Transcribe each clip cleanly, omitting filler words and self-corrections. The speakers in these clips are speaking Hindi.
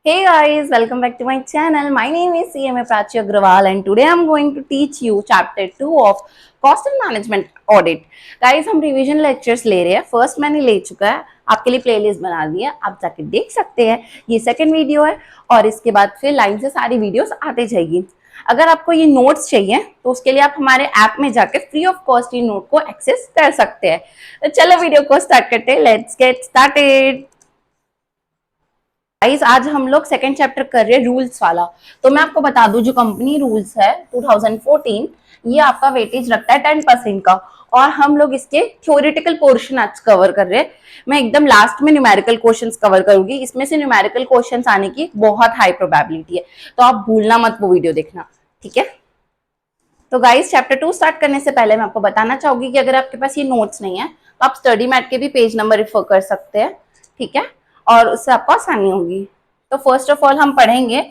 Hey guys, welcome back to my channel. My name is CMA Prachi Agrawal and today I'm going to teach you chapter 2 of Cost and Management Audit. Guys, हम रिवीजन लेक्चर्स ले रहे हैं. फर्स्ट मैंने ले चुका है, आपके लिए प्लेलिस्ट बना दी है, आप जाके देख सकते हैं. ये सेकंड वीडियो है और इसके बाद फिर लाइन से सारी वीडियोस आते जाएगी. अगर आपको ये नोट्स चाहिए तो उसके लिए आप हमारे ऐप में जाके फ्री ऑफ कॉस्ट ये नोट को एक्सेस कर सकते हैं. तो चलो वीडियो को स्टार्ट करते हैं. Let's get started. गाइस आज हम लोग सेकंड चैप्टर कर रहे हैं रूल्स वाला. तो मैं आपको बता दूं, जो कंपनी रूल्स है 2014, ये आपका वेटेज रखता है 10% का और हम लोग इसके थ्योरेटिकल पोर्शन आज कवर कर रहे हैं. मैं एकदम लास्ट में न्यूमेरिकल क्वेश्चंस कवर करूंगी. इसमें से न्यूमेरिकल क्वेश्चंस आने की बहुत हाई प्रोबेबिलिटी है, तो आप भूलना मत वो वीडियो देखना, ठीक है. तो गाइस चैप्टर 2 स्टार्ट करने से पहले मैं आपको बताना चाहूंगी कि अगर आपके पास ये नोट्स नहीं है तो आप स्टडी मैट के भी पेज नंबर रेफर कर सकते हैं, ठीक है, और उससे आपको आसानी होगी. तो फर्स्ट ऑफ ऑल हम पढ़ेंगे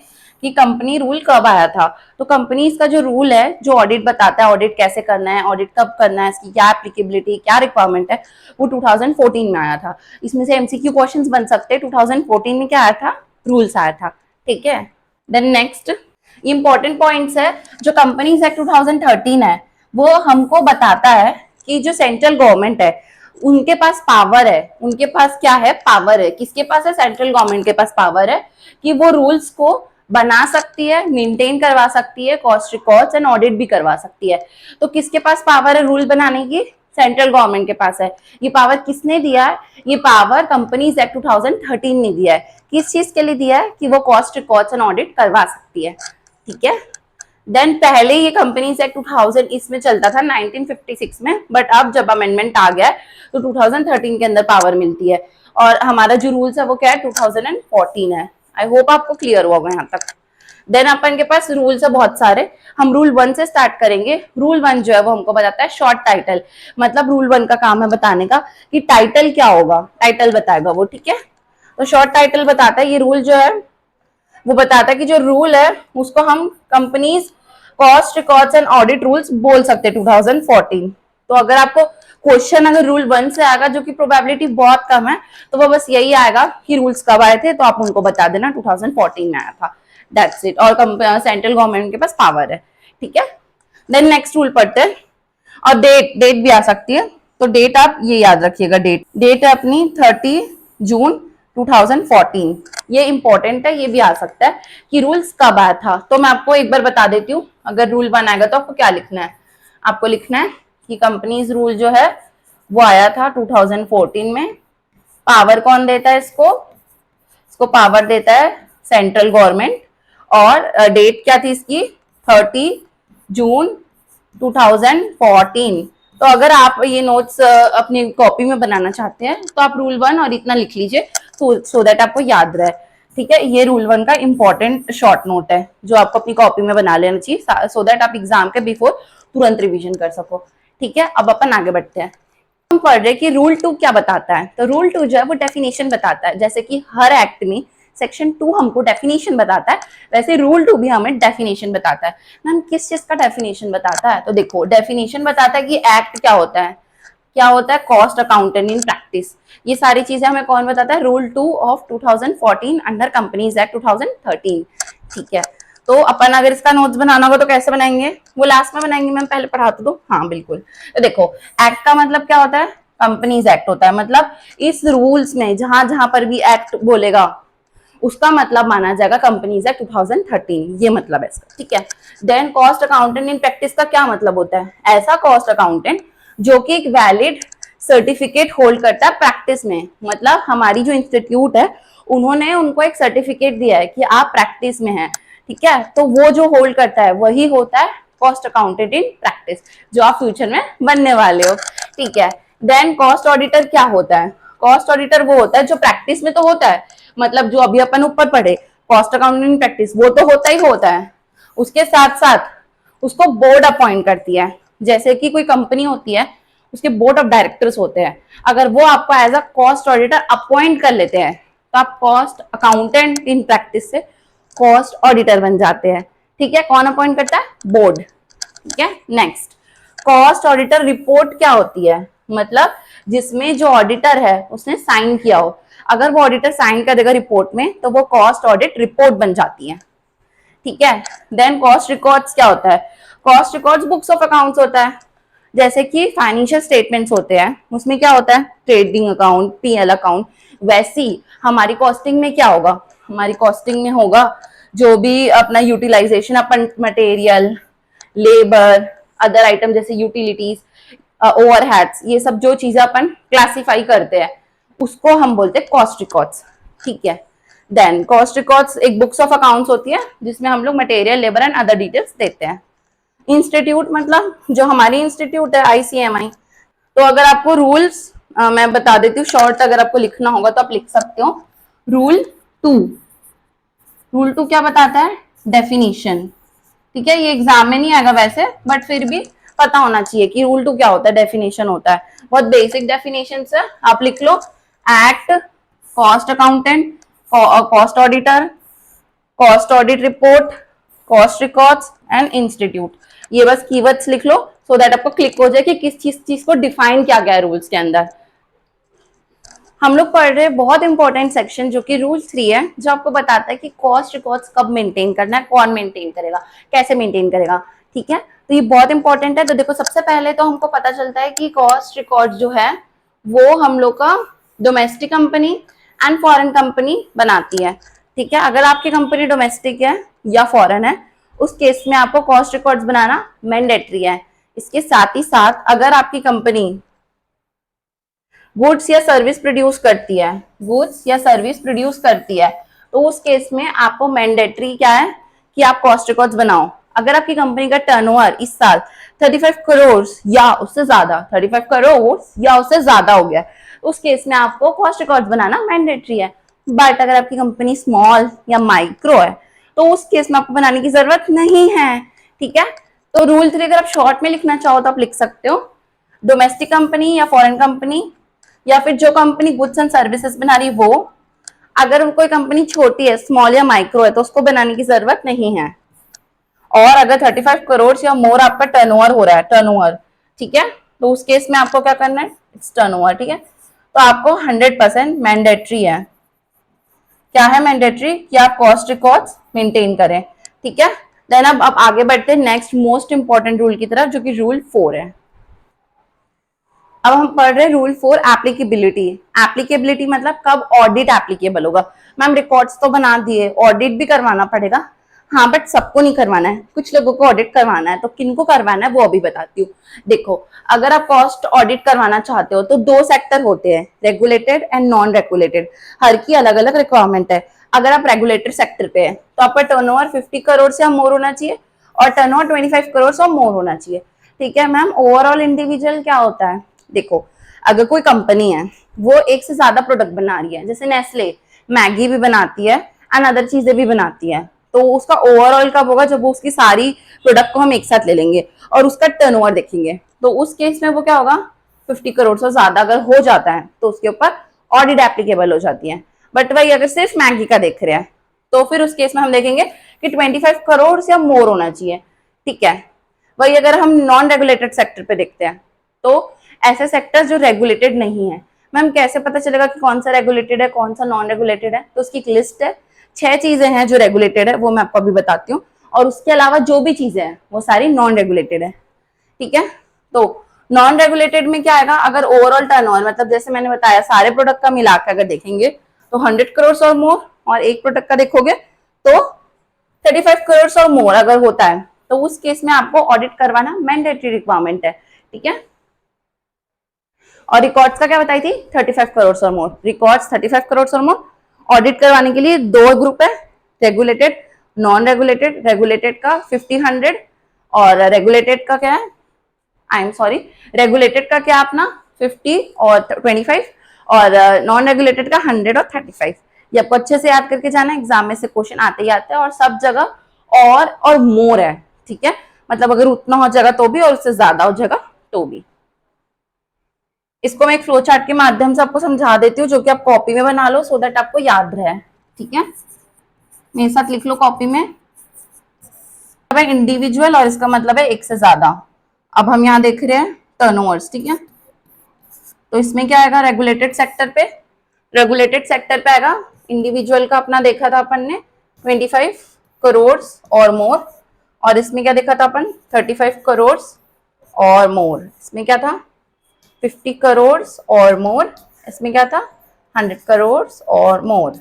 कि कंपनी रूल कब आया था. तो कंपनीज का जो रूल है, जो ऑडिट बताता है ऑडिट कैसे करना है, ऑडिट कब करना है, इसकी क्या एप्लीकेबिलिटी, क्या रिक्वायरमेंट है, वो 2014 में आया था. इसमें से एमसीक्यू क्वेश्चंस बन सकते हैं. 2014 में क्या आया था, रूल्स आया था, ठीक है. देन नेक्स्ट इंपॉर्टेंट पॉइंट्स है. जो कंपनीज एक्ट 2013 है वो हमको बताता है कि जो सेंट्रल गवर्नमेंट है उनके पास पावर है. उनके पास क्या है, पावर है. किसके पास है, सेंट्रल गवर्नमेंट के पास पावर है कि वो रूल्स को बना सकती है, मेंटेन करवा सकती है, कॉस्ट रिकॉर्ड्स एंड ऑडिट भी करवा सकती है. तो किसके पास पावर है रूल बनाने की, सेंट्रल गवर्नमेंट के पास है. ये पावर किसने दिया है, ये पावर कंपनीज एक्ट 2013 ने दिया है. किस चीज के लिए दिया है, कि वो कॉस्ट रिकॉर्ड्स एंड ऑडिट करवा सकती है, ठीक है. देन पहले ये कंपनीज एक्ट 2000 इसमें चलता था 1956 में, बट अब जब अमेंडमेंट आ गया तो 2013 के अंदर पावर मिलती है. और हमारा जो रूल्स है वो क्या है, 2014 है. आई होप आपको क्लियर हुआ होगा यहाँ तक. देन अपन के पास रूल्स है बहुत सारे. हम रूल 1 से स्टार्ट करेंगे. रूल 1 जो है वो हमको बताता है शॉर्ट टाइटल. मतलब रूल 1 का काम है बताने का कि टाइटल क्या होगा, टाइटल बताएगा वो, ठीक है. तो शॉर्ट टाइटल बताता है ये रूल जो है, वो बताता है कि जो रूल है उसको हम companies cost records and audit rules बोल सकते हैं 2014. तो अगर आपको क्वेश्चन अगर रूल 1 से आएगा, जो कि प्रोबेबिलिटी बहुत कम है, तो वो बस यही आएगा कि रूल्स कब आए थे, तो आप उनको बता देना 2014 में आया था. That's it. और सेंट्रल गवर्नमेंट के पास पावर है, ठीक है. देन नेक्स्ट रूल पढ़ते हैं. और डेट डेट भी आ सकती है. तो डेट आप ये याद रखिएगा, डेट डेट है अपनी 30 जून 2014. ये इंपॉर्टेंट है, ये भी आ सकता है कि रूल्स कब आया था. तो मैं आपको एक बार बता देती हूँ. अगर रूल 1 आएगा तो आपको क्या लिखना है, आपको लिखना है कि कंपनीज रूल जो है वो आया था 2014 में. पावर कौन देता है इसको, इसको पावर देता है सेंट्रल गवर्नमेंट. और डेट क्या थी इसकी, 30 जून 2014. तो अगर आप ये नोट्स अपनी कॉपी में बनाना चाहते हैं तो आप रूल 1 और इतना लिख लीजिए, सो दैट आपको याद रहे, ठीक है. ये रूल 1 का इंपॉर्टेंट शॉर्ट नोट है जो आपको अपनी कॉपी में बना लेना चाहिए, सो दैट आप एग्जाम के बिफोर तुरंत रिवीजन कर सको, ठीक है. अब अपन आगे बढ़ते हैं. हम पढ़ रहे कि रूल 2 क्या बताता है. तो रूल 2 जो है वो डेफिनेशन बताता है. जैसे कि हर एक्ट में सेक्शन 2 हमको डेफिनेशन बताता है, वैसे रूल 2 भी हमें डेफिनेशन बताता है. मैम किस चीज का डेफिनेशन बताता है, तो देखो डेफिनेशन बताता है कि एक्ट क्या होता है, क्या होता है कॉस्ट अकाउंटेंट इन प्रैक्टिस. ये सारी चीजें हमें कौन बताता है, rule 2 of 2014 under companies act 2013, ठीक है. तो अपन अगर इसका नोट्स बनाना होगा तो कैसे बनाएंगे, वो लास्ट में बनाएंगे. मैं पहले पढ़ा तो दो. हाँ बिल्कुल. तो देखो एक्ट का मतलब क्या होता है, कंपनीज एक्ट होता है. मतलब इस रूल्स में जहां जहां पर भी एक्ट बोलेगा उसका मतलब माना जाएगा कंपनीज एक्ट 2013, ये मतलब है इसका, ठीक है. Then cost accountant in practice का क्या मतलब होता है, ऐसा कॉस्ट अकाउंटेंट जो कि एक वैलिड सर्टिफिकेट होल्ड करता है प्रैक्टिस में. मतलब हमारी जो इंस्टीट्यूट है उन्होंने उनको एक सर्टिफिकेट दिया है कि आप प्रैक्टिस में हैं, ठीक है. तो वो जो होल्ड करता है वही होता है कॉस्ट अकाउंटेंट इन प्रैक्टिस, जो आप फ्यूचर में बनने वाले हो, ठीक है. देन कॉस्ट ऑडिटर क्या होता है, कॉस्ट ऑडिटर वो होता है जो प्रैक्टिस में तो होता है, मतलब जो अभी अपन ऊपर पढ़े कॉस्ट अकाउंटिंग इन प्रैक्टिस, वो तो होता ही होता है. उसके साथ साथ उसको बोर्ड अपॉइंट करती है. जैसे कि कोई कंपनी होती है, उसके बोर्ड ऑफ डायरेक्टर्स होते हैं. अगर वो आपको as a cost auditor appoint कर लेते हैं तो आप कॉस्ट अकाउंटेंट इन प्रैक्टिस से कॉस्ट ऑडिटर बन जाते हैं, ठीक है. कौन अपॉइंट करता है, बोर्ड, ठीक है. नेक्स्ट कॉस्ट ऑडिटर रिपोर्ट क्या होती है, मतलब जिसमें जो ऑडिटर है उसने साइन किया हो. अगर वो ऑडिटर साइन कर देगा रिपोर्ट में तो वो कॉस्ट ऑडिट रिपोर्ट बन जाती है, ठीक है। देन कॉस्ट रिकॉर्ड्स क्या होता है? Cost records books of accounts होता है, जैसे कि फाइनेंशियल स्टेटमेंट्स होते हैं, उसमें क्या होता है? Trading account, PL account. वैसी हमारी कॉस्टिंग में क्या होगा? हमारी कॉस्टिंग में होगा जो भी अपना यूटिलाइजेशन अपन मटेरियल, लेबर, अदर आइटम जैसे यूटिलिटीज, ओवरहेड्स, ये सब जो चीजें अपन क्लासिफाई करते हैं उसको हम बोलते हैं कॉस्ट रिकॉर्ड्स, ठीक है। देन कॉस्ट रिकॉर्ड्स एक बुक्स ऑफ अकाउंट्स होती है जिसमें हम लोग material, labour and other details देते हैं। इंस्टीट्यूट मतलब जो हमारी इंस्टीट्यूट है आईसीएमआई। तो अगर आपको रूल्स मैं बता देती हूँ शॉर्ट, अगर आपको लिखना होगा तो आप लिख सकते हो। रूल 2, रूल 2 क्या बताता है? डेफिनेशन, ठीक है। ये एग्जाम में नहीं आएगा वैसे, बट फिर भी पता होना चाहिए कि रूल 2 क्या होता है, डेफिनेशन होता है। बहुत बेसिक डेफिनेशन है, आप लिख लो। Act, cost accountant, cost auditor, cost audit report, cost records and institute. ये बस कीवर्ड्स लिख लो सो दैट आपको क्लिक हो जाए कि किस चीज को डिफाइन किया गया है रूल्स के अंदर। हम लोग पढ़ रहे हैं बहुत इंपॉर्टेंट सेक्शन जो कि रूल 3 है, जो आपको बताता है कि कॉस्ट रिकॉर्ड्स कब मेंटेन करना है, कौन मेंटेन करेगा, कैसे मेंटेन करेगा, ठीक है। तो ये बहुत इंपॉर्टेंट है। तो देखो सबसे पहले तो हमको पता चलता है कि कॉस्ट रिकॉर्ड जो है वो हम लोग का domestic company and foreign company बनाती है, ठीक है। अगर आपकी कंपनी डोमेस्टिक है या फॉरेन है, उस केस में आपको कॉस्ट रिकॉर्ड्स बनाना मैंडेटरी है। इसके साथ ही साथ अगर आपकी कंपनी गुड्स या सर्विस प्रोड्यूस करती है, गुड्स या सर्विस प्रोड्यूस करती है, तो उस केस में आपको मैंडेटरी क्या है कि आप कॉस्ट रिकॉर्ड्स बनाओ। अगर आपकी कंपनी का टर्नओवर इस साल 35 करोड़ या उससे ज्यादा, 35 करोड़ या उससे ज्यादा हो गया, उस केस में आपको कॉस्ट रिकॉर्ड्स बनाना मैंडेटरी है। बट अगर आपकी कंपनी स्मॉल या माइक्रो है तो उस केस में आपको बनाने की जरूरत नहीं है, ठीक है। तो रूल 3 अगर आप शॉर्ट में लिखना चाहो तो आप लिख सकते हो, डोमेस्टिक कंपनी या फॉरेन कंपनी या फिर जो कंपनी गुड्स एंड सर्विसेज बना रही वो, अगर कोई कंपनी छोटी है, स्मॉल या माइक्रो है, तो उसको बनाने की जरूरत नहीं है। और अगर 35 करोड़ या मोर आपका टर्नओवर हो रहा है, टर्नओवर, ठीक है, तो उस केस में आपको क्या करना है? इट्स टर्नओवर, ठीक है। तो आपको 100% मैंडेटरी है। क्या है मैंडेटरी? कि आप कॉस्ट रिकॉर्ड्स मेंटेन करें, ठीक है। देन अब आगे बढ़ते हैं नेक्स्ट मोस्ट इंपॉर्टेंट रूल की तरफ, जो कि रूल 4 है। अब हम पढ़ रहे हैं रूल 4 एप्लीकेबिलिटी। एप्लीकेबिलिटी मतलब कब ऑडिट एप्लीकेबल होगा। मैम रिकॉर्ड्स तो बना दिए, ऑडिट भी करवाना पड़ेगा। हाँ, बट सबको नहीं करवाना है, कुछ लोगों को ऑडिट करवाना है। तो किनको करवाना है वो अभी बताती हूँ। देखो, अगर आप कॉस्ट ऑडिट करवाना चाहते हो तो 2 सेक्टर होते हैं, रेगुलेटेड एंड नॉन रेगुलेटेड। हर की अलग अलग रिक्वायरमेंट है। अगर आप रेगुलेटेड सेक्टर पे है तो आपका टर्नओवर 50 करोड़ से मोर होना चाहिए और टर्नओवर 25 करोड़ से मोर होना चाहिए, ठीक है। मैम ओवरऑल इंडिविजुअल क्या होता है? देखो, अगर कोई कंपनी है वो एक से ज्यादा प्रोडक्ट बना रही है, जैसे नेस्ले मैगी भी बनाती है एंड अदर चीजें भी बनाती है, तो उसका ओवरऑल कब होगा? जब वो उसकी सारी प्रोडक्ट को हम एक साथ ले लेंगे और उसका टर्नओवर देखेंगे, तो उस केस में वो क्या होगा? 50 करोड़ से ज्यादा अगर हो जाता है तो उसके ऊपर ऑडिट एप्लीकेबल हो जाती है। बट वही अगर सिर्फ मैगी का देख रहे हैं तो फिर उस केस में हम देखेंगे कि 25 करोड़ से मोर होना चाहिए, ठीक है। वही अगर हम नॉन रेगुलेटेड सेक्टर पे देखते हैं तो ऐसे सेक्टर जो रेगुलेटेड नहीं है। मैम कैसे पता चलेगा कि कौन सा रेगुलेटेड है, कौन सा नॉन रेगुलेटेड है? तो उसकी एक लिस्ट है, 6 चीजें हैं जो रेगुलेटेड है, वो मैं आपको अभी बताती हूँ। और उसके अलावा जो भी चीजें हैं वो सारी नॉन रेगुलेटेड है, ठीक है। तो नॉन रेगुलेटेड में क्या आएगा? अगर ओवरऑल टर्नओवर मतलब जैसे मैंने बताया सारे प्रोडक्ट का मिलाकर अगर देखेंगे तो 100 करोड़ और मोर, और एक प्रोडक्ट का देखोगे तो 35 करोड़ और मोर अगर होता है तो उस केस में आपको ऑडिट करवाना मैंडेटरी रिक्वायरमेंट है, ठीक है। और रिकॉर्ड्स का क्या बताई थी? 35 करोड़ और मोर। रिकॉर्ड्स 35 करोड़ और मोर ऑडिट करवाने के लिए 2 ग्रुप है, रेगुलेटेड, नॉन रेगुलेटेड। रेगुलेटेड का 50, 100 और रेगुलेटेड का क्या है? आई एम सॉरी, रेगुलेटेड का क्या अपना 50 और 25 और नॉन रेगुलेटेड का 100 और 35। ये आपको अच्छे से याद करके जाना, एग्जाम में से क्वेश्चन आते ही आते हैं और सब जगह और मोर है, ठीक है। मतलब अगर उतना हो जाएगा तो भी और उससे ज्यादा हो जाएगा तो भी। इसको मैं एक फ्लो चार्ट के माध्यम से आपको समझा देती हूँ जो कि आप कॉपी में बना लो सो दैट आपको याद रहे, ठीक है। मेरे साथ लिख लो कॉपी में। इंडिविजुअल और इसका मतलब है एक से ज्यादा। अब हम यहाँ देख रहे हैं टर्नओवर्स, ठीक है। तो इसमें क्या आएगा? रेगुलेटेड सेक्टर पे रेगुलेटेड सेक्टर पे आएगा, इंडिविजुअल का अपना देखा था अपन ने 25 करोड़ और मोर, और इसमें क्या देखा था अपन 35 करोड़ और मोर, इसमें क्या था 50 करोड़ और मोर, इसमें क्या था 100 करोड़ और मोर।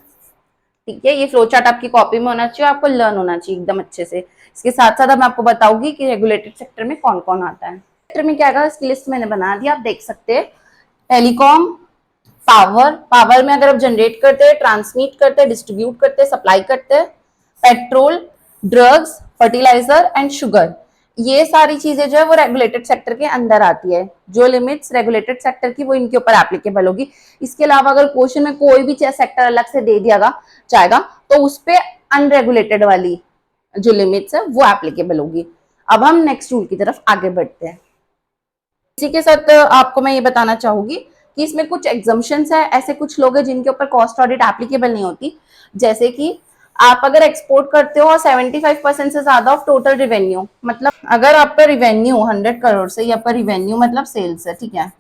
ठीक है, ये फ्लो चार्ट आपकी कॉपी में होना चाहिए, आपको लर्न होना चाहिए एकदम अच्छे से। इसके साथ साथ अब मैं आपको बताऊंगी कि रेगुलेटेड सेक्टर में कौन कौन आता है। सेक्टर में क्या आएगा, इसकी लिस्ट मैंने बना दी, आप देख सकते हैं। टेलीकॉम, पावर, पावर में अगर आप जनरेट करते हैं, ट्रांसमिट करते हैं, डिस्ट्रीब्यूट करते हैं, सप्लाई करते हैं, petrol, drugs, fertiliser and sugar, ये सारी चीजें जो है वो रेगुलेटेड सेक्टर के अंदर आती है। जो लिमिट्स रेगुलेटेड सेक्टर की वो इनके ऊपर एप्लीकेबल होगी। इसके अलावा अगर क्वेश्चन में कोई भी सेक्टर अलग से दे दिया जाएगा तो उस पर अनरेगुलेटेड वाली जो लिमिट्स है वो एप्लीकेबल होगी। अब हम नेक्स्ट रूल की तरफ आगे बढ़ते हैं। इसी के साथ आपको मैं ये बताना चाहूंगी कि इसमें कुछ एग्जम्पशंस है, ऐसे कुछ लोग हैं जिनके ऊपर कॉस्ट ऑडिट एप्लीकेबल नहीं होती। जैसे कि आप अगर एक्सपोर्ट करते हो और 75% से ज्यादा ऑफ टोटल रिवेन्यू, मतलब अगर आपका रिवेन्यू 100 करोड़ से, ये आपका रिवेन्यू मतलब सेल्स है, ठीक है,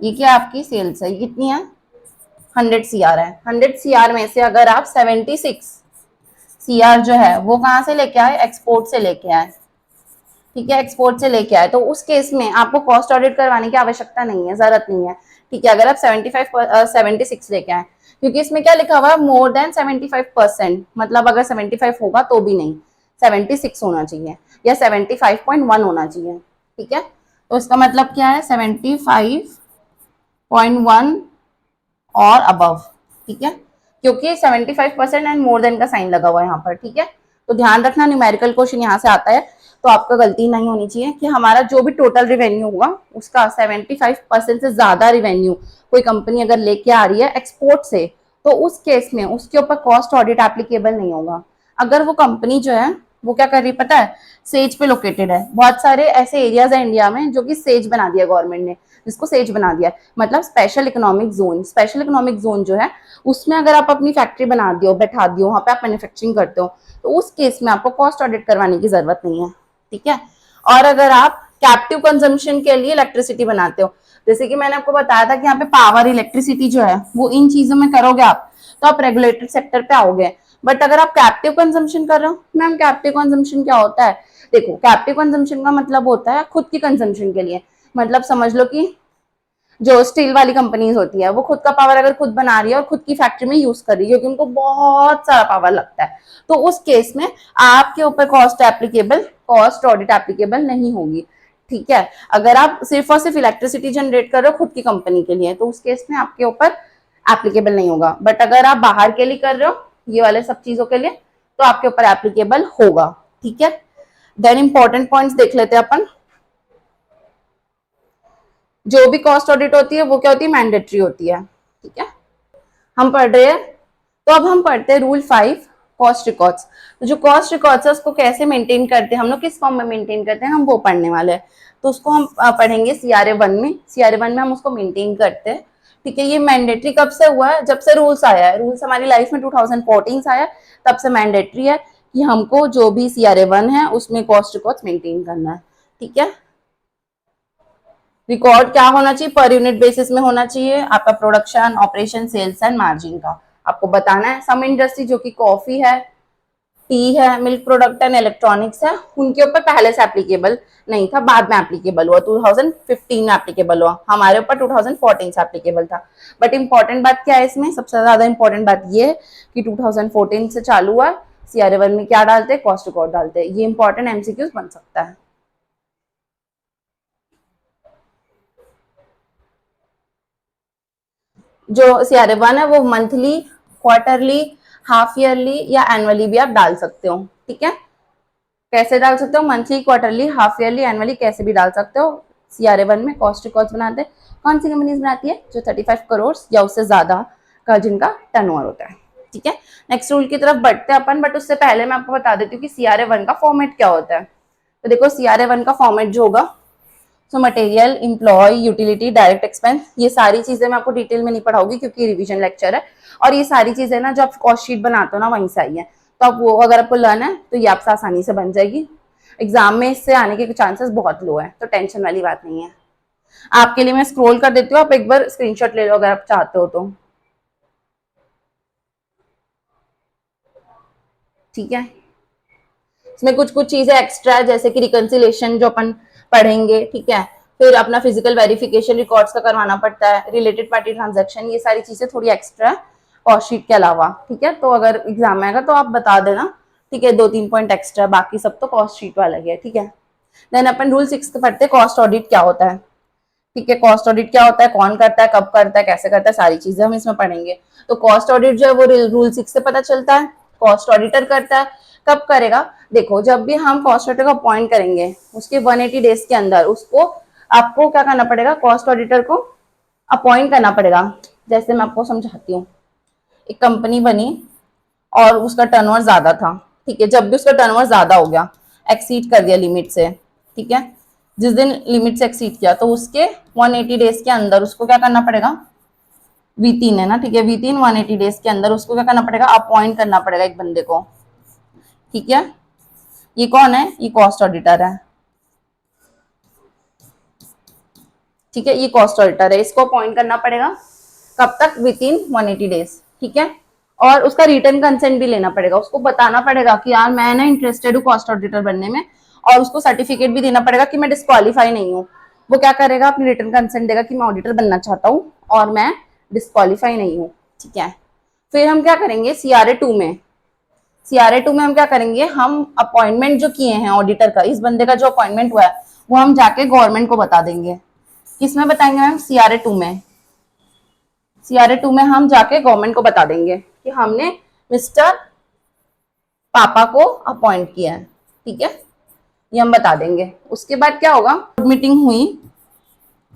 ये क्या आपकी सेल्स है, ये कितनी है 100 CR है। 100 CR में से अगर आप 76 CR जो है वो कहाँ से लेके आए, एक्सपोर्ट से लेके आए। ठीक है, एक्सपोर्ट से लेके आए तो उस केस में आपको कॉस्ट ऑडिट करवाने की आवश्यकता नहीं है, जरूरत नहीं है। ठीक है, अगर आप 76 लेके आए, क्योंकि इसमें क्या लिखा हुआ है, मोर देन 75%, मतलब अगर 75 होगा तो भी नहीं, 76 होना चाहिए या 75.1 होना चाहिए। ठीक है, तो इसका मतलब क्या है 75.1 और अबव। ठीक है, क्योंकि 75% एंड मोर देन का साइन लगा हुआ है यहाँ पर। ठीक है, तो ध्यान रखना न्यूमेरिकल क्वेश्चन यहाँ से आता है तो आपका गलती नहीं होनी चाहिए कि हमारा जो भी टोटल रिवेन्यू होगा उसका 75% से ज्यादा रिवेन्यू कोई कंपनी अगर लेके आ रही है एक्सपोर्ट से, तो उस केस में उसके ऊपर कॉस्ट ऑडिट एप्लीकेबल नहीं होगा। अगर वो कंपनी जो है वो क्या कर रही पता है, सेज पे लोकेटेड है। बहुत सारे ऐसे एरियाज है इंडिया में जो कि सेज बना दिया गवर्नमेंट ने, जिसको सेज बना दिया मतलब special economic zone. Special economic zone जो है उसमें अगर आप अपनी फैक्ट्री बना दियो, बैठा दियो, वहां पे आप मैन्युफैक्चरिंग करते हो, तो उस केस में आपको कॉस्ट ऑडिट करवाने की जरूरत नहीं है। ठीक है, और अगर आप कैप्टिव कंजम्पशन के लिए इलेक्ट्रिसिटी बनाते हो, जैसे कि मैंने आपको बताया था कि यहाँ पे पावर, इलेक्ट्रिसिटी जो है वो इन चीजों में करोगे आप तो आप रेगुलेटेड सेक्टर पे आओगे। बट अगर आप कैप्टिव कंजम्पशन कर रहे हो, मैम कैप्टिव कंजम्पशन क्या होता है, देखो कैप्टिव कंजम्पशन का मतलब होता है खुद की कंजम्पशन के लिए। मतलब समझ लो कि जो स्टील वाली कंपनीज होती है वो खुद का पावर अगर खुद बना रही है और खुद की फैक्ट्री में यूज कर रही है क्योंकि उनको बहुत सारा पावर लगता है, तो उस केस में आपके ऊपर कॉस्ट ऑडिट एप्लीकेबल नहीं होगी। ठीक है, अगर आप सिर्फ और सिर्फ इलेक्ट्रिसिटी जनरेट कर रहे हो खुद की कंपनी के लिए तो उस केस में आपके ऊपर एप्लीकेबल नहीं होगा। बट अगर आप बाहर के लिए कर रहे हो ये वाले सब चीजों के लिए तो आपके ऊपर एप्लीकेबल होगा। ठीक है, देन इंपॉर्टेंट पॉइंट्स देख लेते हैं अपन। जो भी कॉस्ट ऑडिट होती है वो क्या होती है, मैंडेटरी होती है। ठीक है, हम पढ़ रहे हैं तो अब हम पढ़ते हैं रूल 5 कॉस्ट रिकॉर्ड्स। तो जो कॉस्ट रिकॉर्ड्स है उसको कैसे मेंटेन करते हैं हम लोग, किस फॉर्म में मेंटेन करते हैं, हम वो पढ़ने वाले हैं। तो उसको हम पढ़ेंगे CRA1 में। CRA1 में हम उसको मेंटेन करते हैं। ठीक है, ये मैंडेटरी कब से हुआ है, जब से रूल्स आया है। रूल्स हमारी लाइफ में 2014 से आया, तब से मैंडेटरी है कि हमको जो भी CRA1 है उसमें कॉस्ट रिकॉर्ड्स मेंटेन करना है। ठीक है, रिकॉर्ड क्या होना चाहिए, पर यूनिट बेसिस में होना चाहिए, आपका production, operation, sales and margin का आपको बताना है। सम इंडस्ट्री जो कि कॉफी है, टी है, मिल्क प्रोडक्ट एंड इलेक्ट्रॉनिक्स है, उनके ऊपर पहले से एप्लीकेबल नहीं था, बाद में एप्लीकेबल हुआ, 2015 में एप्लीकेबल हुआ। हमारे ऊपर 2014 से एप्लीकेबल था। बट इंपॉर्टेंट बात क्या है इसमें, सबसे ज्यादा इंपॉर्टेंट बात ये है कि 2014 से चालू हुआ। CRA1 में क्या डालते हैं, कॉस्ट रिकॉर्ड डालते हैं। ये इंपॉर्टेंट MCQs बन सकता है। जो CRA1 है वो मंथली, क्वार्टरली, हाफ ईयरली या एनुअली भी आप डाल सकते हो। ठीक है, कैसे डाल सकते हो, monthly, quarterly, half yearly, annually, कैसे भी डाल सकते हो। CRA1 में कॉस्ट रिकॉर्ड्स बनाते हैं। कौन सी कंपनीज बनाती है, जो 35 करोड़ या उससे ज्यादा का जिनका टर्नओवर होता है। ठीक है, नेक्स्ट रूल की तरफ बढ़ते हैं अपन, बट उससे पहले मैं आपको बता देती हूँ कि CRA1 का फॉर्मेट क्या होता है। तो देखो CRA1 का फॉर्मेट जो होगा, so material, employ, utility, direct expense, ये सारी चीजें मैं आपको डिटेल में नहीं पढ़ाऊंगी क्योंकि रिवीजन लेक्चर है। और ये सारी चीजें ना जो आप कॉस्ट शीट बनाते हो ना वहीं से आई है, तो आप वो अगर आपको लर्न है तो ये आपसे आसानी से बन जाएगी। एग्जाम में इससे आने के चांसेस बहुत लो है, तो टेंशन वाली बात नहीं है। आपके लिए मैं स्क्रॉल कर देती हूँ, आप एक बार स्क्रीनशॉट ले लो अगर आप चाहते हो तो। ठीक है। इसमें कुछ कुछ चीजें एक्स्ट्रा है, जैसे कि रिकंसिलेशन जो अपन पढ़ेंगे, ठीक है। फिर अपना फिजिकल वेरिफिकेशन रिकॉर्ड्स का करवाना पड़ता है, रिलेटेड पार्टी ट्रांजैक्शन, ये सारी चीजें थोड़ी एक्स्ट्रा है कॉस्ट शीट के अलावा, ठीक है। तो अगर एग्जाम में आएगा तो आप बता देना, ठीक है। 2-3 पॉइंट एक्स्ट्रा, बाकी सब तो कॉस्ट शीट वाला ही है, ठीक है। देन अपन रूल 6 पढ़ते हैं, कॉस्ट ऑडिट क्या होता है, ठीक है। कॉस्ट ऑडिट क्या होता है, कौन करता है, कब करता है, कैसे करता है, सारी चीजें हम इसमें पढ़ेंगे। तो कॉस्ट ऑडिट जो है वो रूल 6 से पता चलता है। कॉस्ट ऑडिटर करता है, कब करेगा, देखो जब भी हम कॉस्ट ऑडिटर को अपॉइंट करेंगे उसके 180 डेज के अंदर उसको आपको क्या करना पड़ेगा, कॉस्ट ऑडिटर को अपॉइंट करना पड़ेगा। जैसे मैं आपको समझाती हूँ, एक कंपनी बनी और उसका टर्नओवर ज्यादा था, ठीक है। जब भी उसका टर्नओवर ज्यादा हो गया, एक्सीड कर दिया लिमिट से, ठीक है, जिस दिन लिमिट से एक्सीड किया तो उसके 180 डेज के अंदर उसको क्या करना पड़ेगा, V3 है ना, ठीक है, V3 180 डेज के अंदर उसको क्या करना पड़ेगा, अपॉइंट करना पड़ेगा एक बंदे को, ठीक है। ये कौन है, ये कॉस्ट ऑडिटर है, ठीक है। ये कॉस्ट ऑडिटर है, इसको अपॉइंट करना पड़ेगा कब तक, विथिन 180 डेज, ठीक है। और उसका रिटर्न कंसेंट भी लेना पड़ेगा, उसको बताना पड़ेगा कि यार मैं ना इंटरेस्टेड हूँ कॉस्ट ऑडिटर बनने में, और उसको सर्टिफिकेट भी देना पड़ेगा कि मैं डिस्क्वालीफाई नहीं हूँ। वो क्या करेगा, अपनी रिटर्न कंसेंट देगा कि मैं ऑडिटर बनना चाहता हूँ और मैं डिस्क्वालीफाई नहीं हूँ, ठीक है। फिर हम क्या करेंगे, CRA 2 में, CRA 2 में हम क्या करेंगे, हम अपॉइंटमेंट जो किए हैं ऑडिटर का, इस बंदे का जो अपॉइंटमेंट हुआ है वो हम जाके गवर्नमेंट को बता देंगे। किसमें बताएंगे मैम, CRA 2 में। CRA 2 में हम जाके गवर्नमेंट को बता देंगे कि हमने मिस्टर पापा को अपॉइंट किया है, ठीक है, ये हम बता देंगे। उसके बाद क्या होगा, मीटिंग हुई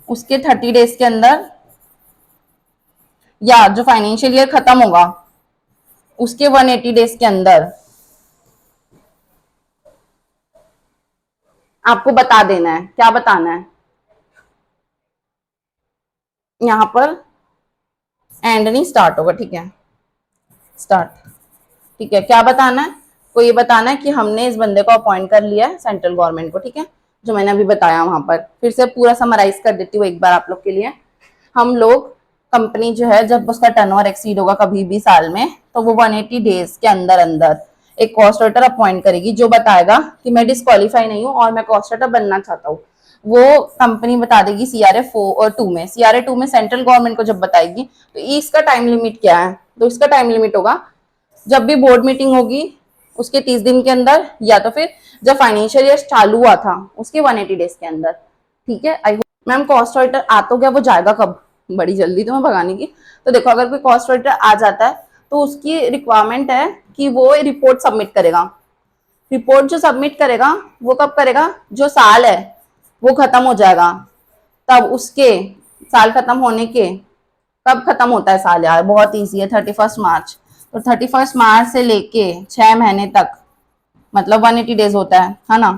उसके 30 डेज के अंदर, या जो फाइनेंशियल ईयर खत्म होगा उसके 180 डेज के अंदर आपको बता देना है। क्या बताना है, यहां पर एंड नहीं स्टार्ट होगा, ठीक है, स्टार्ट, ठीक है। क्या बताना है, को ये बताना है कि हमने इस बंदे को अपॉइंट कर लिया है सेंट्रल गवर्नमेंट को, ठीक है, जो मैंने अभी बताया वहां पर। फिर से पूरा समराइज कर देती हूँ एक बार आप लोग के लिए। हम लोग कंपनी जो है जब उसका टर्नओवर एक्सीड होगा कभी भी साल में, तो वो 180 डेज के अंदर अंदर एक कॉस्ट ऑडिटर अपॉइंट करेगी जो बताएगा कि मैं डिस्क्वालीफाई नहीं हूँ और मैं कॉस्ट ऑडिटर बनना चाहता हूँ। वो कंपनी बता देगी CRA 2 में। CRA 2 में सेंट्रल गवर्नमेंट को जब बताएगी तो इसका टाइम लिमिट क्या है, तो इसका टाइम लिमिट होगा जब भी बोर्ड मीटिंग होगी उसके 30 दिन के अंदर, या तो फिर जब फाइनेंशियल ईयर चालू हुआ था उसके 180 डेज के अंदर, ठीक है। I hope ma'am cost auditor आ तो गया, वो जाएगा कब, बड़ी जल्दी तो मैं भगाने की। तो देखो अगर कोई कॉस्ट ऑडिटर आ जाता है तो उसकी रिक्वायरमेंट है कि वो रिपोर्ट सबमिट करेगा। रिपोर्ट जो सबमिट करेगा वो कब करेगा, जो साल है वो खत्म हो जाएगा तब उसके, साल खत्म होने के, कब खत्म होता है साल यार, बहुत ईजी है, 31 मार्च। तो 31 मार्च से लेके 6 महीने तक, मतलब 180 डेज होता है ना।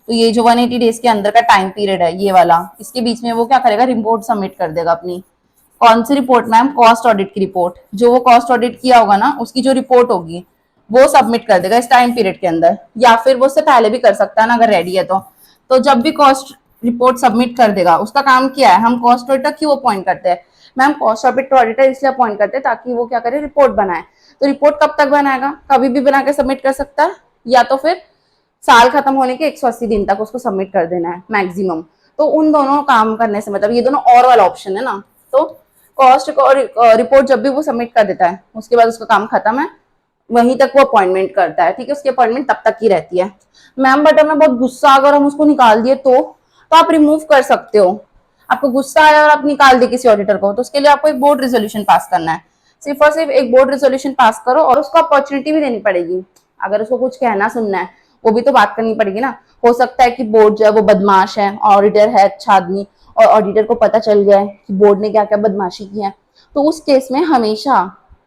तो ये जो 180 डेज के अंदर का टाइम पीरियड है ये वाला, इसके बीच में वो क्या करेगा, रिपोर्ट सबमिट कर देगा अपनी। कौन सी रिपोर्ट मैम, कॉस्ट ऑडिट की रिपोर्ट। जो वो कॉस्ट ऑडिट किया होगा ना उसकी जो रिपोर्ट होगी वो सबमिट कर देगा इस टाइम पीरियड के अंदर, या फिर वो उससे पहले भी कर सकता है ना अगर रेडी है तो जब भी कॉस्ट रिपोर्ट सबमिट कर देगा, उसका काम क्या है, हम कॉस्ट ऑडिटर क्यों अपॉइंट करते हैं मैम, कॉस्ट ऑडिटर इसलिए अपॉइंट करते हैं ताकि वो क्या करे, रिपोर्ट बनाए। तो रिपोर्ट कब तक बनाएगा, कभी भी बना के सबमिट कर सकता है, या तो फिर साल खत्म होने के 180 दिन तक उसको सबमिट कर देना है मैक्सिमम। तो उन दोनों काम करने से मतलब ये दोनों और वाला ऑप्शन है ना। तो कॉस्ट रिपोर्ट जब भी वो सबमिट कर देता है उसके बाद उसका काम खत्म है, वहीं तक वो अपॉइंटमेंट करता है, ठीक है। उसकी अपॉइंटमेंट तब तक ही रहती है मैम। बट हमें बहुत गुस्सा अगर हम उसको निकाल दिए तो आप रिमूव कर सकते हो। आपको गुस्सा आया और आप निकाल दे किसी ऑडिटर को, तो उसके लिए आपको एक बोर्ड रेजोल्यूशन पास करना है। सिर्फ और सिर्फ एक बोर्ड रेजोल्यूशन पास करो और उसको अपॉर्चुनिटी भी देनी पड़ेगी। अगर उसको कुछ कहना सुनना है वो भी तो बात करनी पड़ेगी ना। हो सकता है कि बोर्ड जो है वो बदमाश है, ऑडिटर है अच्छा आदमी, और ऑडिटर को पता चल गया है कि बोर्ड ने क्या क्या बदमाशी की है, तो उस केस में हमेशा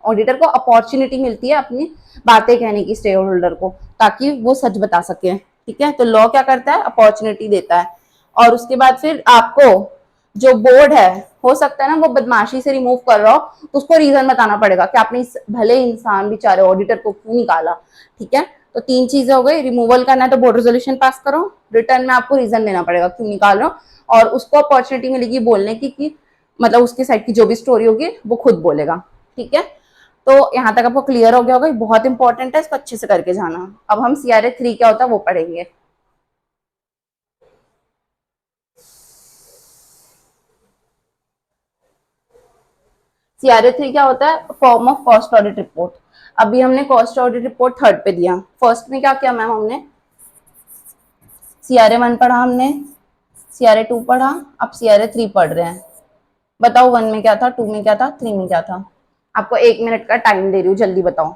ऑडिटर को अपॉर्चुनिटी मिलती है अपनी बातें कहने की स्टेक होल्डर को, ताकि वो सच बता सके, ठीक है। तो लॉ क्या करता है, अपॉर्चुनिटी देता है। और उसके बाद फिर आपको जो बोर्ड है, हो सकता है ना वो बदमाशी से रिमूव कर रहा हो तो उसको रीजन बताना पड़ेगा कि आपने इस भले इंसान बेचारे ऑडिटर को क्यों निकाला, ठीक है। तो 3 चीजें हो गई, रिमूवल करना है तो बोर्ड रेजोल्यूशन पास करो, रिटर्न में आपको रीजन देना पड़ेगा क्यों निकाल रहे हो, और उसको अपॉर्चुनिटी मिलेगी बोलने की कि मतलब उसकी साइड की जो भी स्टोरी होगी वो खुद बोलेगा, ठीक है। तो यहाँ तक आपको क्लियर हो गया होगा, बहुत इंपॉर्टेंट है, इसको अच्छे से करके जाना। अब हम CRA 3 क्या होता है वो पढ़ेंगे। CRA 3 क्या होता है? Form of cost audit report. अभी हमने कॉस्ट ऑडिट रिपोर्ट थर्ड पे दिया, फर्स्ट में क्या किया मैम हमने? CRA 1 पढ़ा हमने, CRA 2 पढ़ा, अब CRA 3 पढ़ रहे हैं। बताओ 1 में क्या था, 2 में क्या था, 3 में क्या था? आपको 1 मिनट का टाइम दे रही हूँ, जल्दी बताओ।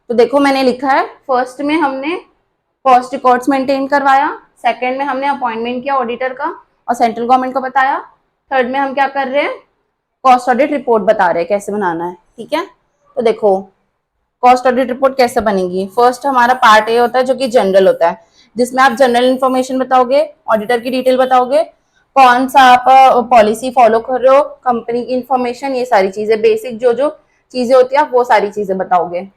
तो देखो मैंने लिखा है, फर्स्ट में हमने कॉस्ट रिकॉर्ड्स मेंटेन करवाया, सेकंड में हमने अपॉइंटमेंट किया ऑडिटर का और सेंट्रल गवर्नमेंट को बताया, थर्ड में हम क्या कर रहे हैं? कॉस्ट ऑडिट रिपोर्ट बता रहे हैं कैसे बनाना है। ठीक है, तो देखो कॉस्ट ऑडिट रिपोर्ट कैसे बनेगी। फर्स्ट हमारा पार्ट ए होता है जो कि जनरल होता है, जिसमें आप जनरल इन्फॉर्मेशन बताओगे, ऑडिटर की डिटेल बताओगे, कौन सा आप पॉलिसी फॉलो कर रहे हो, कंपनी की इन्फॉर्मेशन, ये सारी चीजें बेसिक जो जो चीजें होती है आप वो सारी चीजें बताओगे।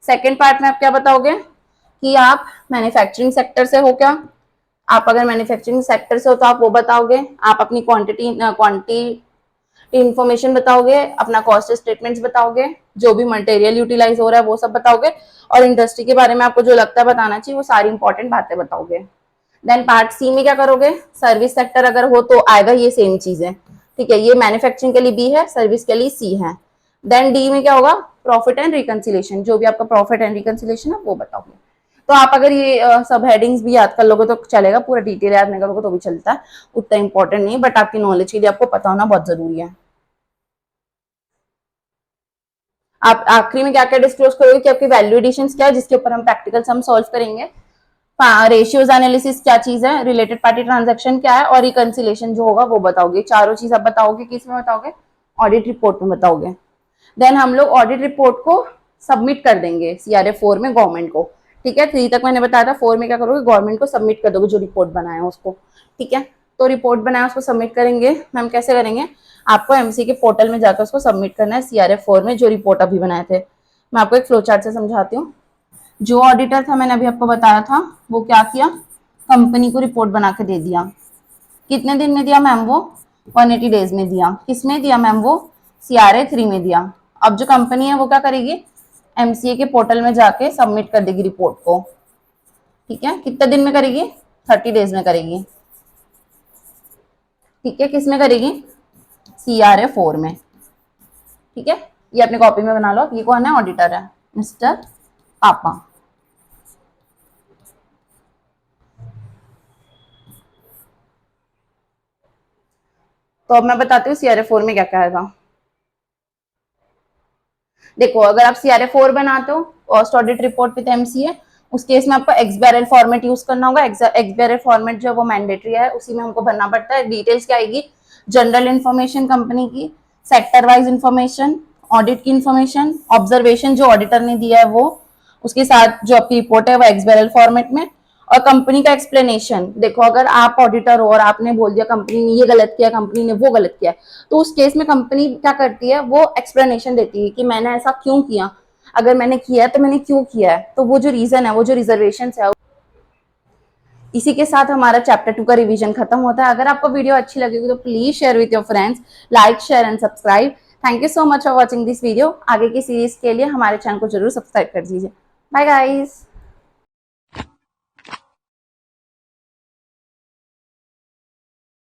सेकेंड पार्ट में आप क्या बताओगे कि आप मैन्युफैक्चरिंग सेक्टर से हो क्या, आप अगर मैन्युफैक्चरिंग सेक्टर से हो तो आप वो बताओगे, आप अपनी क्वांटिटी इन्फॉर्मेशन बताओगे, अपना कॉस्ट स्टेटमेंट्स बताओगे, जो भी मटेरियल यूटिलाइज हो रहा है वो सब बताओगे, और इंडस्ट्री के बारे में आपको जो लगता है बताना चाहिए वो सारी इंपॉर्टेंट बातें बताओगे। देन पार्ट सी में क्या करोगे? सर्विस सेक्टर अगर हो तो आएगा ये सेम चीजें। ठीक है, ये मैन्युफैक्चरिंग के लिए बी है, सर्विस के लिए सी है। देन डी में क्या होगा? प्रॉफिट एंड रिकंसिलेशन, जो भी आपका प्रॉफिट एंड रिकंसिलेशन है वो बताओगे। तो आप अगर ये सब हेडिंग्स भी याद कर लोगे तो चलेगा, पूरा डिटेल याद नहीं करोगे तो भी चलता है, उतना इंपॉर्टेंट नहीं, बट आपकी नॉलेज के लिए आपको पता होना बहुत जरूरी है। आप आखिरी में क्या क्या डिस्क्लोज करोगे कि आपकी वैल्यू एडिशन क्या है, जिसके ऊपर हम प्रैक्टिकल सम सॉल्व करेंगे। रेशियोज एनालिसिस क्या चीज है, रिलेटेड पार्टी ट्रांजैक्शन क्या है, और रिकंसिलेशन जो होगा वो बताओगे। चारों चीज आप बताओगे, किस में बताओगे? ऑडिट रिपोर्ट में बताओगे। देन हम लोग ऑडिट रिपोर्ट को सबमिट कर देंगे CRA 4 में गवर्नमेंट को। ठीक है, 3 तक मैंने बताया था, 4 में क्या करोगे? गवर्नमेंट को सबमिट कर दोगे जो रिपोर्ट बनाया उसको। ठीक है, तो रिपोर्ट बनाया उसको सबमिट करेंगे। मैम कैसे करेंगे? आपको MC के पोर्टल में जाकर उसको सबमिट करना है CRA 4 में जो रिपोर्ट अभी बनाए थे। मैं आपको एक फ्लो चार्ट से समझाती हूँ। जो ऑडिटर था मैंने अभी आपको बताया था, वो क्या किया? कंपनी को रिपोर्ट बना के दे दिया। कितने दिन में दिया मैम? वो 180 डेज में दिया। किसमें दिया मैम? वो CRA 3 में दिया। अब जो कंपनी है वो क्या करेगी? MCA के पोर्टल में जाके सबमिट कर देगी रिपोर्ट को। ठीक है, कितने दिन में करेगी? 30 डेज में करेगी। ठीक है, किस में करेगी? CRA 4 में। ठीक है, ये अपने कॉपी में बना लो। ये कौन है? ऑडिटर है, मिस्टर पापा। तो अब मैं बताती हूँ CRA 4 में क्या क्या आएगा। देखो अगर आप CRA 4 बनाते हो, cost audit report with MCA, उस केस में आपको एक्सबेरल फॉर्मेट यूज करना होगा। एक्सबेरल फॉर्मेट जो है वो मैंडेटरी है, उसी में हमको भरना पड़ता है। डिटेल्स क्या आएगी? जनरल इन्फॉर्मेशन कंपनी की, सेक्टर वाइज इन्फॉर्मेशन, ऑडिट की इन्फॉर्मेशन, ऑब्जर्वेशन जो ऑडिटर ने दिया है वो, उसके साथ जो आपकी रिपोर्ट है वो एक्सबेरल फॉर्मेट में, और कंपनी का एक्सप्लेनेशन। देखो अगर आप ऑडिटर हो और आपने बोल दिया कंपनी ने ये गलत किया, कंपनी ने वो गलत किया, तो उस केस में कंपनी क्या करती है? वो एक्सप्लेनेशन देती है कि मैंने ऐसा क्यों किया, अगर मैंने किया है तो मैंने क्यों किया है, तो वो जो रीजन है, वो जो रिजर्वेशन है। इसी के साथ हमारा चैप्टर 2 का रिवीजन खत्म होता है। अगर आपको वीडियो अच्छी लगेगी तो please share with your friends, like share and subscribe. Thank you so much for watching this video. आगे की सीरीज के लिए हमारे चैनल को जरूर सब्सक्राइब कर दीजिए। Bye guys.